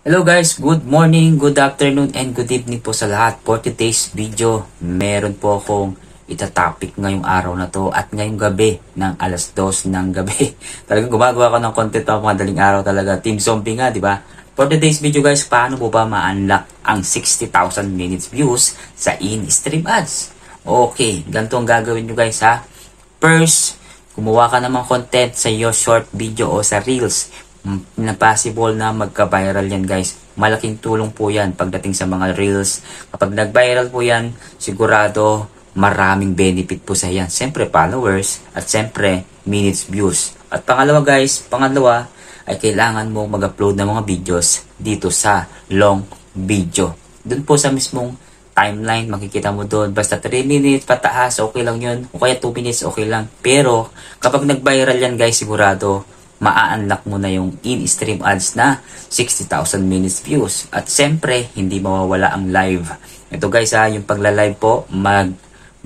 Hello guys, good morning, good afternoon, and good evening po sa lahat. For today's video, meron po akong itatopic ngayong araw na to at ngayong gabi ng alas 2 ng gabi. Talagang gumagawa ko ng content ng madaling araw talaga. Team Zombie nga, di ba? For today's video guys, paano po ba ma-unlock ang 60,000 minutes views sa in-stream ads? Okay, ganito ang gagawin nyo guys ha. First, gumawa ka naman content sa your short video o sa reels na possible na magka-viral yan guys. Malaking tulong po yan pagdating sa mga reels. Kapag nag-viral po yan, sigurado maraming benefit po sa yan. Siyempre followers at siyempre minutes views. At pangalawa ay kailangan mo mag-upload ng mga videos dito sa long video. Doon po sa mismong timeline, makikita mo doon. Basta 3 minutes pataas, okay lang yun. O kaya 2 minutes, okay lang. Pero kapag nag-viral yan guys, sigurado maa-unlock mo na yung in-stream ads na 60,000 minutes views. At siyempre, hindi mawawala ang live. Ito guys yung pagla-live po,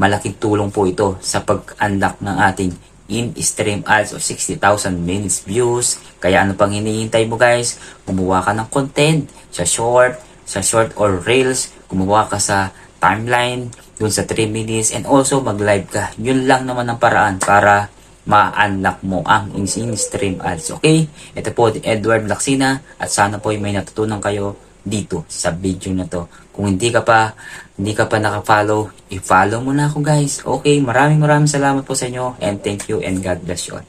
malaking tulong po ito sa pag-unlock ng ating in-stream ads o 60,000 minutes views. Kaya ano pang hinihintay mo guys? Gumawa ka ng content sa short or reels. Gumawa ka sa timeline, dun sa 3 minutes, and also mag-live ka. Yun lang naman ang paraan para ma-unlock mo ang in-stream ads. Okay? Ito po, Edward Laksina, at sana po ay may natutunan kayo dito sa video na to. Kung hindi ka pa naka-follow, i-follow mo na ako guys. Okay? Maraming salamat po sa inyo, and thank you and God bless you all.